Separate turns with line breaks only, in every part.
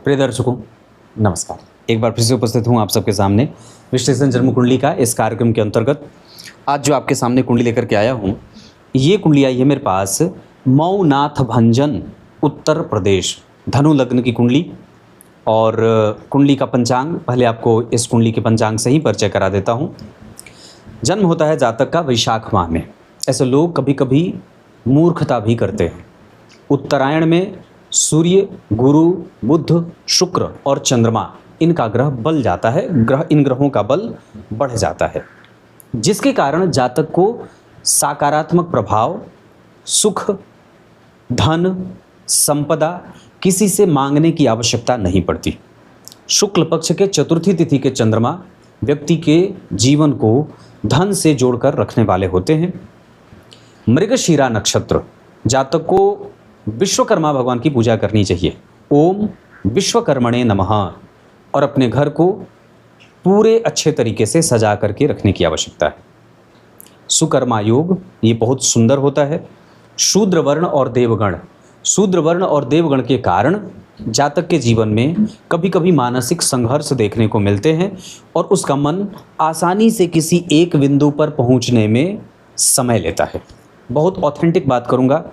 प्रिय दर्शकों, नमस्कार। एक बार फिर से उपस्थित हूँ आप सबके सामने विश्लेषण जन्म कुंडली का इस कार्यक्रम के अंतर्गत। आज जो आपके सामने कुंडली लेकर के आया हूँ, ये कुंडली आई है मेरे पास मऊनाथ भंजन, उत्तर प्रदेश, धनु लग्न की कुंडली। और कुंडली का पंचांग, पहले आपको इस कुंडली के पंचांग से ही परिचय करा देता हूँ। जन्म होता है जातक का वैशाख माह में। ऐसे लोग कभी कभी मूर्खता भी करते हैं। उत्तरायण में सूर्य, गुरु, बुध, शुक्र और चंद्रमा, इनका ग्रह बल जाता है, इन ग्रहों का बल बढ़ जाता है, जिसके कारण जातक को सकारात्मक प्रभाव, सुख, धन, संपदा किसी से मांगने की आवश्यकता नहीं पड़ती। शुक्ल पक्ष के चतुर्थी तिथि के चंद्रमा व्यक्ति के जीवन को धन से जोड़कर रखने वाले होते हैं। मृगशिरा नक्षत्र जातक को विश्वकर्मा भगवान की पूजा करनी चाहिए। ओम विश्वकर्मणे नमः। और अपने घर को पूरे अच्छे तरीके से सजा करके रखने की आवश्यकता है। सुकर्मा योग ये बहुत सुंदर होता है। शूद्र वर्ण और देवगण, शूद्र वर्ण और देवगण के कारण जातक के जीवन में कभी कभी मानसिक संघर्ष देखने को मिलते हैं और उसका मन आसानी से किसी एक बिंदु पर पहुंचने में समय लेता है। बहुत ऑथेंटिक बात करूंगा।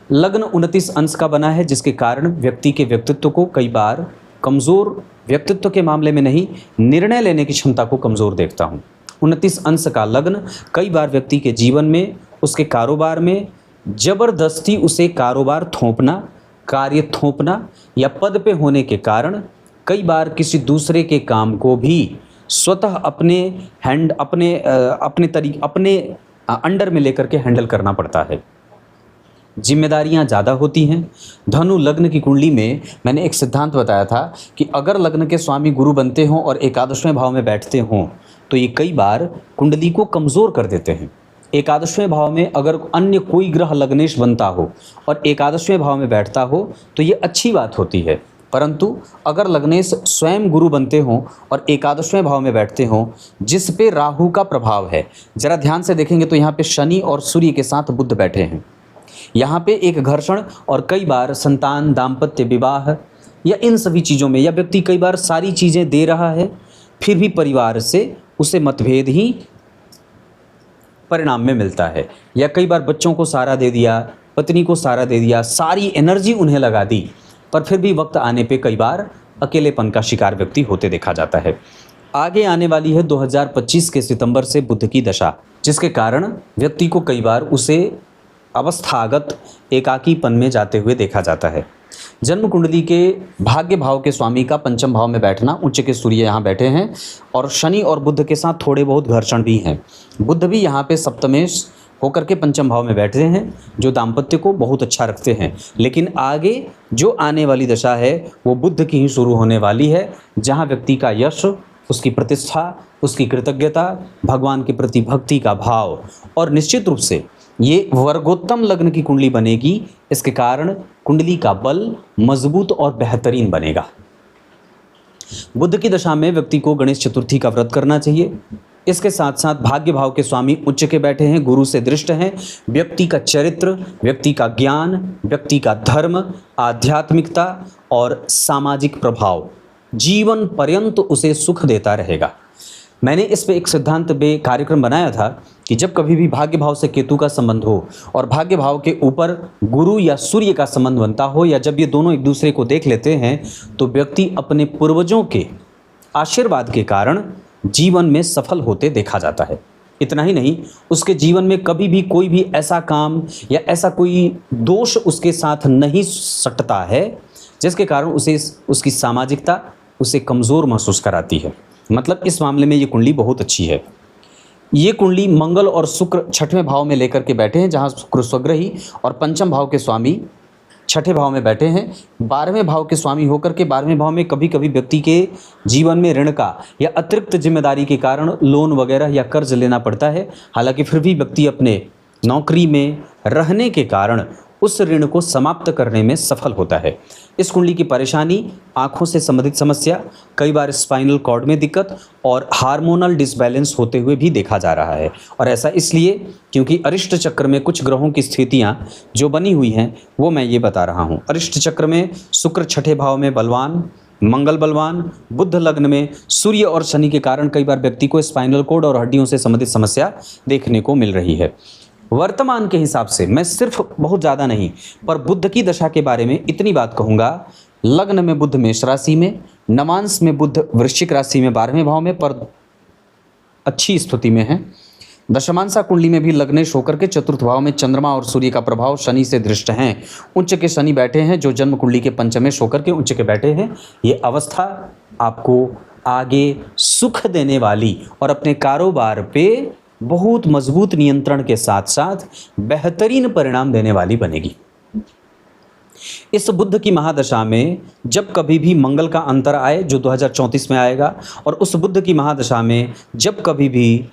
लग्न 29 अंश का बना है, जिसके कारण व्यक्ति के व्यक्तित्व को कई बार कमज़ोर, व्यक्तित्व के मामले में नहीं, निर्णय लेने की क्षमता को कमज़ोर देखता हूँ। 29 अंश का लग्न कई बार व्यक्ति के जीवन में, उसके कारोबार में जबरदस्ती उसे कारोबार थोपना, कार्य थोपना या पद पे होने के कारण कई बार किसी दूसरे के काम को भी स्वतः अपने अंडर में लेकर के हैंडल करना पड़ता है। जिम्मेदारियां ज़्यादा होती हैं। धनु लग्न की कुंडली में मैंने एक सिद्धांत बताया था कि अगर लग्न के स्वामी गुरु बनते हों और एकादशवें भाव में बैठते हों तो ये कई बार कुंडली को कमज़ोर कर देते हैं। एकादशवें भाव में अगर अन्य कोई ग्रह लग्नेश बनता हो और एकादशवें भाव में बैठता हो तो ये अच्छी बात होती है, परंतु अगर लग्नेश स्वयं गुरु बनते हों और एकादशवें भाव में बैठते हों जिस पे राहु का प्रभाव है, ज़रा ध्यान से देखेंगे तो यहाँ पे शनि और सूर्य के साथ बुध बैठे हैं। यहाँ पे एक घर्षण और कई बार संतान, दाम्पत्य, विवाह या इन सभी चीज़ों में, या व्यक्ति कई बार सारी चीज़ें दे रहा है फिर भी परिवार से उसे मतभेद ही परिणाम में मिलता है। या कई बार बच्चों को सहारा दे दिया, पत्नी को सहारा दे दिया, सारी एनर्जी उन्हें लगा दी, पर फिर भी वक्त आने पे कई बार अकेलेपन का शिकार व्यक्ति होते देखा जाता है। आगे आने वाली है 2025 के सितंबर से बुध की दशा, जिसके कारण व्यक्ति को कई बार उसे अवस्थागत एकाकीपन में जाते हुए देखा जाता है। जन्म कुंडली के भाग्य भाव के स्वामी का पंचम भाव में बैठना, उच्च के सूर्य यहाँ बैठे हैं और शनि और बुध के साथ थोड़े बहुत घर्षण भी हैं। बुध भी यहाँ पे सप्तमेश होकर के पंचम भाव में बैठे हैं, जो दाम्पत्य को बहुत अच्छा रखते हैं। लेकिन आगे जो आने वाली दशा है वो बुध की ही शुरू होने वाली है, जहाँ व्यक्ति का यश, उसकी प्रतिष्ठा, उसकी कृतज्ञता, भगवान के प्रति भक्ति का भाव और निश्चित रूप से ये वर्गोत्तम लग्न की कुंडली बनेगी। इसके कारण कुंडली का बल मजबूत और बेहतरीन बनेगा। बुध की दशा में व्यक्ति को गणेश चतुर्थी का व्रत करना चाहिए। इसके साथ साथ भाग्य भाव के स्वामी उच्च के बैठे हैं, गुरु से दृष्ट हैं। व्यक्ति का चरित्र, व्यक्ति का ज्ञान, व्यक्ति का धर्म, आध्यात्मिकता और सामाजिक प्रभाव जीवन पर्यंत उसे सुख देता रहेगा। मैंने इस पे एक सिद्धांत पे कार्यक्रम बनाया था कि जब कभी भी भाग्य भाव से केतु का संबंध हो और भाग्य भाव के ऊपर गुरु या सूर्य का संबंध बनता हो, या जब ये दोनों एक दूसरे को देख लेते हैं तो व्यक्ति अपने पूर्वजों के आशीर्वाद के कारण जीवन में सफल होते देखा जाता है। इतना ही नहीं, उसके जीवन में कभी भी कोई भी ऐसा काम या ऐसा कोई दोष उसके साथ नहीं सटता है जिसके कारण उसे उसकी सामाजिकता उसे कमज़ोर महसूस कराती है। मतलब इस मामले में ये कुंडली बहुत अच्छी है। ये कुंडली मंगल और शुक्र छठवें भाव में लेकर के बैठे हैं, जहाँ शुक्र स्वग्रही और पंचम भाव के स्वामी छठे भाव में बैठे हैं। 12वें भाव के स्वामी होकर के 12वें भाव में कभी कभी व्यक्ति के जीवन में ऋण का या अतिरिक्त जिम्मेदारी के कारण लोन वगैरह या कर्ज लेना पड़ता है। हालांकि फिर भी व्यक्ति अपने नौकरी में रहने के कारण उस ऋण को समाप्त करने में सफल होता है। इस कुंडली की परेशानी आंखों से संबंधित समस्या, कई बार स्पाइनल कॉर्ड में दिक्कत और हार्मोनल डिसबैलेंस होते हुए भी देखा जा रहा है। और ऐसा इसलिए क्योंकि अरिष्ट चक्र में कुछ ग्रहों की स्थितियां जो बनी हुई हैं वो मैं ये बता रहा हूँ। अरिष्ट चक्र में शुक्र छठे भाव में बलवान, मंगल बलवान, बुध लग्न में, सूर्य और शनि के कारण कई बार व्यक्ति को स्पाइनल कॉर्ड और हड्डियों से संबंधित समस्या देखने को मिल रही है। वर्तमान के हिसाब से मैं सिर्फ बहुत ज़्यादा नहीं पर बुध की दशा के बारे में इतनी बात कहूँगा। लग्न में बुध मेष राशि में, नवांश में बुध वृश्चिक राशि में 12वें भाव में पर अच्छी स्थिति में है। दशमांशा कुंडली में भी लग्नेश होकर के चतुर्थ भाव में चंद्रमा और सूर्य का प्रभाव शनि से दृष्ट हैं। उच्च के शनि बैठे हैं जो जन्म कुंडली के पंचमेश होकर के उच्च के बैठे हैं। ये अवस्था आपको आगे सुख देने वाली और अपने कारोबार पे बहुत मजबूत नियंत्रण के साथ साथ बेहतरीन परिणाम देने वाली बनेगी। इस बुध की महादशा में जब कभी भी मंगल का अंतर आए जो 2034 में आएगा, और उस बुध की महादशा में जब कभी भी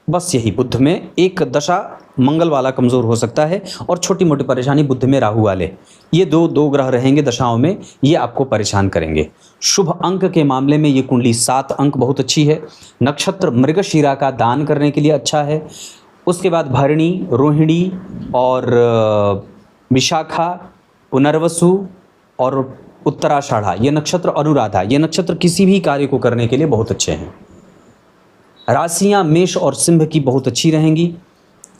बस यही बुध में एक दशा मंगल वाला कमज़ोर हो सकता है और छोटी मोटी परेशानी बुध में राहु वाले, ये दो ग्रह रहेंगे दशाओं में, ये आपको परेशान करेंगे। शुभ अंक के मामले में ये कुंडली 7 अंक बहुत अच्छी है। नक्षत्र मृगशिरा का दान करने के लिए अच्छा है। उसके बाद भरणी, रोहिणी और विशाखा, पुनर्वसु और उत्तराषाढ़ा ये नक्षत्र, अनुराधा ये नक्षत्र किसी भी कार्य को करने के लिए बहुत अच्छे हैं। राशियां मेष और सिंह की बहुत अच्छी रहेंगी।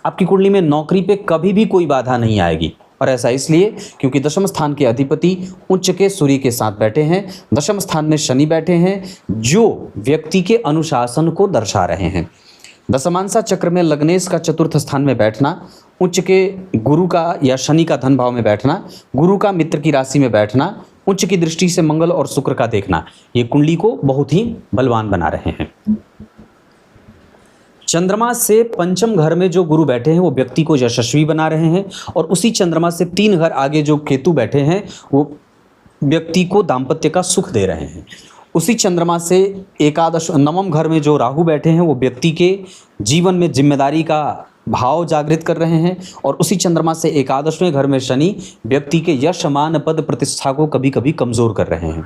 आपकी कुंडली में नौकरी पे कभी भी कोई बाधा नहीं आएगी, और ऐसा इसलिए क्योंकि दशम स्थान के अधिपति उच्च के सूर्य के साथ बैठे हैं। दशम स्थान में शनि बैठे हैं जो व्यक्ति के अनुशासन को दर्शा रहे हैं। दशमांशा चक्र में लग्नेश का चतुर्थ स्थान में बैठना, उच्च के गुरु का या शनि का धन भाव में बैठना, गुरु का मित्र की राशि में बैठना, उच्च की दृष्टि से मंगल और शुक्र का देखना, ये कुंडली को बहुत ही बलवान बना रहे हैं। चंद्रमा से पंचम घर में जो गुरु बैठे हैं वो व्यक्ति को यशस्वी बना रहे हैं, और उसी चंद्रमा से 3 घर आगे जो केतु बैठे हैं वो व्यक्ति को दाम्पत्य का सुख दे रहे हैं। उसी चंद्रमा से एकादश नवम घर में जो राहु बैठे हैं वो व्यक्ति के जीवन में जिम्मेदारी का भाव जागृत कर रहे हैं, और उसी चंद्रमा से एकादशवें घर में शनि व्यक्ति के यश मान पद प्रतिष्ठा को कभी कभी कमज़ोर कर रहे हैं।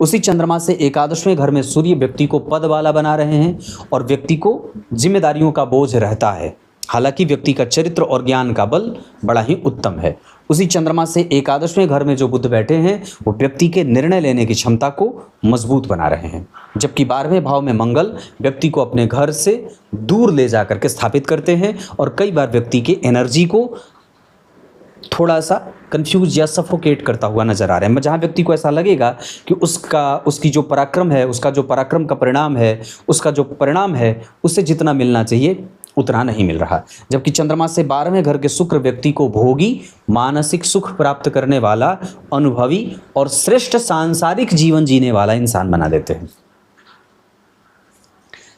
उसी चंद्रमा से एकादशवें घर में सूर्य व्यक्ति को पद वाला बना रहे हैं और व्यक्ति को जिम्मेदारियों का बोझ रहता है। हालांकि व्यक्ति का चरित्र और ज्ञान का बल बड़ा ही उत्तम है। उसी चंद्रमा से एकादशवें घर में जो बुध बैठे हैं वो व्यक्ति के निर्णय लेने की क्षमता को मजबूत बना रहे हैं, जबकि 12वें भाव में मंगल व्यक्ति को अपने घर से दूर ले जाकर के स्थापित करते हैं, और कई बार व्यक्ति की एनर्जी को थोड़ा सा कंफ्यूज या सफोकेट करता हुआ नजर आ रहा है। जहाँ व्यक्ति को ऐसा लगेगा कि उसकी जो पराक्रम है, उसका जो पराक्रम का परिणाम है, उसका जो परिणाम है उससे जितना मिलना चाहिए उतना नहीं मिल रहा। जबकि चंद्रमा से 12वें घर के शुक्र व्यक्ति को भोगी, मानसिक सुख प्राप्त करने वाला, अनुभवी और श्रेष्ठ सांसारिक जीवन जीने वाला इंसान बना देते हैं।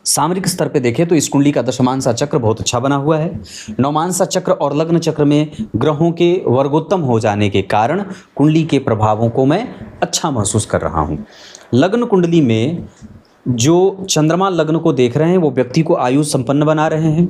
सामरिक स्तर पे देखें तो इस कुंडली का दशमांशा चक्र बहुत अच्छा बना हुआ है। नवमांशा चक्र और लग्न चक्र में ग्रहों के वर्गोत्तम हो जाने के कारण कुंडली के प्रभावों को मैं अच्छा महसूस कर रहा हूँ। लग्न कुंडली में जो चंद्रमा लग्न को देख रहे हैं वो व्यक्ति को आयु संपन्न बना रहे हैं।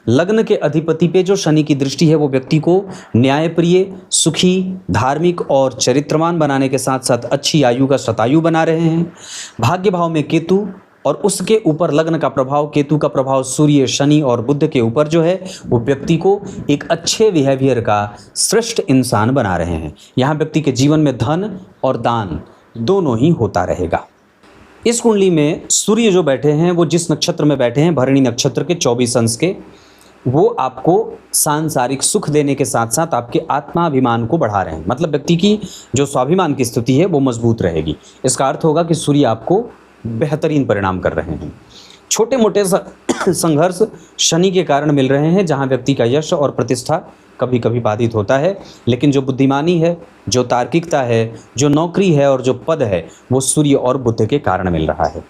लग्न के अधिपति पे जो शनि की दृष्टि है वो व्यक्ति को न्यायप्रिय, सुखी, धार्मिक और चरित्रवान बनाने के साथ साथ अच्छी आयु का शतायु बना रहे हैं। भाग्य भाव में केतु और उसके ऊपर लग्न का प्रभाव, केतु का प्रभाव सूर्य, शनि और बुध के ऊपर जो है वो व्यक्ति को एक अच्छे बिहेवियर का श्रेष्ठ इंसान बना रहे हैं। यहाँ व्यक्ति के जीवन में धन और दान दोनों ही होता रहेगा। इस कुंडली में सूर्य जो बैठे हैं वो जिस नक्षत्र में बैठे हैं, भरणी नक्षत्र के 24 अंश के, वो आपको सांसारिक सुख देने के साथ साथ आपके आत्माभिमान को बढ़ा रहे हैं। मतलब व्यक्ति की जो स्वाभिमान की स्थिति है वो मजबूत रहेगी। इसका अर्थ होगा कि सूर्य आपको बेहतरीन परिणाम कर रहे हैं। छोटे मोटे संघर्ष शनि के कारण मिल रहे हैं, जहां व्यक्ति का यश और प्रतिष्ठा कभी कभी बाधित होता है, लेकिन जो बुद्धिमानी है, जो तार्किकता है, जो नौकरी है और जो पद है वो सूर्य और बुध के कारण मिल रहा है।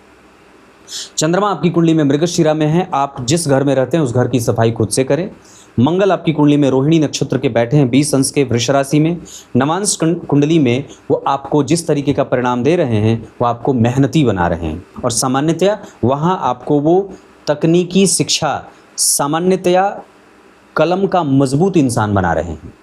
चंद्रमा आपकी कुंडली में मृगशिरा में है। आप जिस घर में रहते हैं उस घर की सफाई खुद से करें। मंगल आपकी कुंडली में रोहिणी नक्षत्र के बैठे हैं 20 अंश के वृष राशि में। नवांश कुंडली में वो आपको जिस तरीके का परिणाम दे रहे हैं वो आपको मेहनती बना रहे हैं, और सामान्यतया वहाँ आपको वो तकनीकी शिक्षा, सामान्यतया कलम का मजबूत इंसान बना रहे हैं।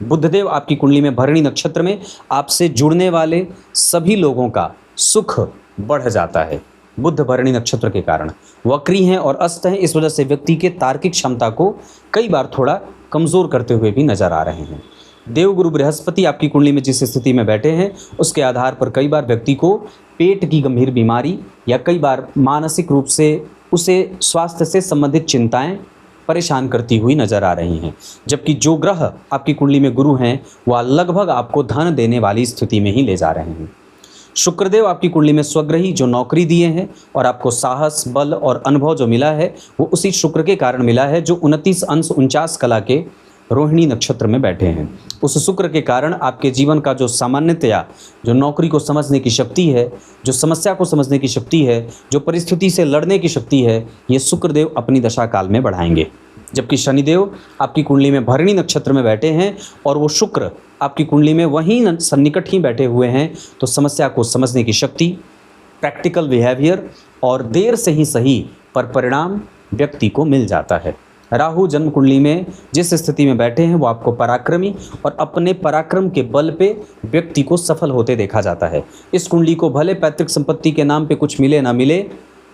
बुधदेव आपकी कुंडली में भरणी नक्षत्र में आपसे जुड़ने वाले सभी लोगों का सुख बढ़ जाता है। बुध भरणी नक्षत्र के कारण वक्री हैं और अस्त हैं, इस वजह से व्यक्ति के तार्किक क्षमता को कई बार थोड़ा कमज़ोर करते हुए भी नजर आ रहे हैं। देवगुरु बृहस्पति आपकी कुंडली में जिस स्थिति में बैठे हैं उसके आधार पर कई बार व्यक्ति को पेट की गंभीर बीमारी या कई बार मानसिक रूप से उसे स्वास्थ्य से संबंधित चिंताएं परेशान करती हुई नजर आ रही हैं। जबकि जो ग्रह आपकी कुंडली में गुरु हैं वह लगभग आपको धन देने वाली स्थिति में ही ले जा रहे हैं। शुक्रदेव आपकी कुंडली में स्वग्रही जो नौकरी दिए हैं और आपको साहस, बल और अनुभव जो मिला है वो उसी शुक्र के कारण मिला है जो 29 अंश 49 कला के रोहिणी नक्षत्र में बैठे हैं। उस शुक्र के कारण आपके जीवन का जो सामान्यतया जो नौकरी को समझने की शक्ति है, जो समस्या को समझने की शक्ति है, जो परिस्थिति से लड़ने की शक्ति है, ये शुक्रदेव अपनी दशा काल में बढ़ाएंगे। जबकि शनिदेव आपकी कुंडली में भरणी नक्षत्र में बैठे हैं और वो शुक्र आपकी कुंडली में वहीं सन्निकट ही बैठे हुए हैं, तो समस्या को समझने की शक्ति, प्रैक्टिकल बिहेवियर और देर से ही सही पर परिणाम व्यक्ति को मिल जाता है। राहु जन्म कुंडली में जिस स्थिति में बैठे हैं वो आपको पराक्रमी और अपने पराक्रम के बल पे व्यक्ति को सफल होते देखा जाता है। इस कुंडली को भले पैतृक संपत्ति के नाम पे कुछ मिले ना मिले,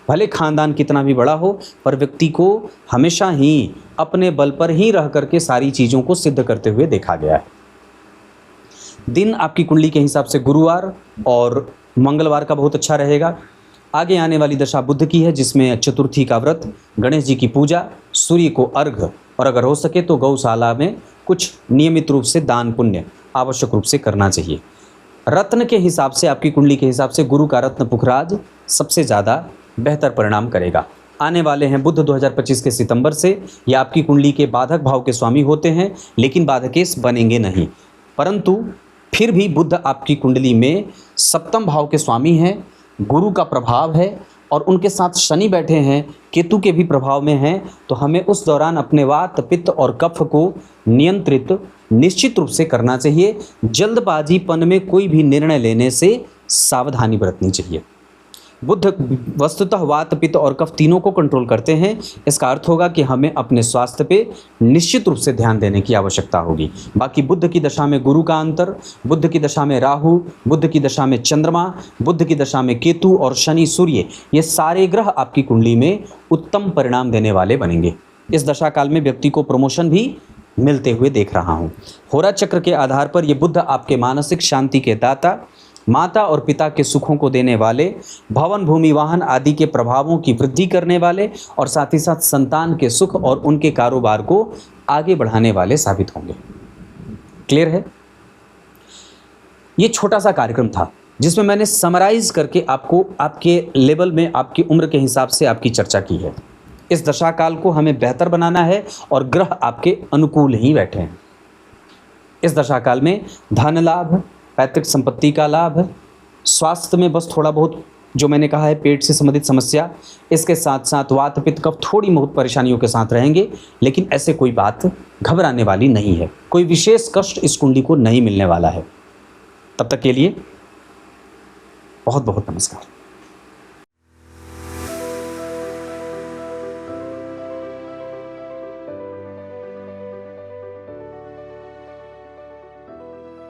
भले खानदान कितना भी बड़ा हो, पर व्यक्ति को हमेशा ही अपने बल पर ही रह करके सारी चीज़ों को सिद्ध करते हुए देखा गया है। दिन आपकी कुंडली के हिसाब से गुरुवार और मंगलवार का बहुत अच्छा रहेगा। आगे आने वाली दशा बुध की है जिसमें चतुर्थी का व्रत, गणेश जी की पूजा, सूर्य को अर्घ और अगर हो सके तो गौशाला में कुछ नियमित रूप से दान पुण्य आवश्यक रूप से करना चाहिए। रत्न के हिसाब से आपकी कुंडली के हिसाब से गुरु का रत्न पुखराज सबसे ज़्यादा बेहतर परिणाम करेगा। आने वाले हैं बुध 2025 के सितंबर से। ये आपकी कुंडली के बाधक भाव के स्वामी होते हैं लेकिन बाधकेश बनेंगे नहीं, परंतु फिर भी बुध आपकी कुंडली में सप्तम भाव के स्वामी हैं, गुरु का प्रभाव है और उनके साथ शनि बैठे हैं, केतु के भी प्रभाव में हैं, तो हमें उस दौरान अपने वात, पित्त और कफ को नियंत्रित निश्चित रूप से करना चाहिए। जल्दबाजीपन में कोई भी निर्णय लेने से सावधानी बरतनी चाहिए। बुध वस्तुतः वात, पित्त और कफ तीनों को कंट्रोल करते हैं। इसका अर्थ होगा कि हमें अपने स्वास्थ्य पे निश्चित रूप से ध्यान देने की आवश्यकता होगी। बाकी बुध की दशा में गुरु का अंतर, बुध की दशा में राहु, बुध की दशा में चंद्रमा, बुध की दशा में केतु और शनि, सूर्य, ये सारे ग्रह आपकी कुंडली में उत्तम परिणाम देने वाले बनेंगे। इस दशा काल में व्यक्ति को प्रमोशन भी मिलते हुए देख रहा हूँ। होरा चक्र के आधार पर ये बुध आपके मानसिक शांति के दाता, माता और पिता के सुखों को देने वाले, भवन, भूमि, वाहन आदि के प्रभावों की वृद्धि करने वाले और साथ ही साथ संतान के सुख और उनके कारोबार को आगे बढ़ाने वाले साबित होंगे। क्लियर है? ये छोटा सा कार्यक्रम था जिसमें मैंने समराइज करके आपको आपके लेवल में, आपकी उम्र के हिसाब से आपकी चर्चा की है। इस दशा काल को हमें बेहतर बनाना है और ग्रह आपके अनुकूल ही बैठे हैं। इस दशा काल में धन लाभ, पैतृक संपत्ति का लाभ, स्वास्थ्य में बस थोड़ा बहुत जो मैंने कहा है पेट से संबंधित समस्या, इसके साथ साथ वात, पित्त, कफ थोड़ी बहुत परेशानियों के साथ रहेंगे, लेकिन ऐसे कोई बात घबराने वाली नहीं है। कोई विशेष कष्ट इस कुंडली को नहीं मिलने वाला है। तब तक के लिए बहुत बहुत नमस्कार।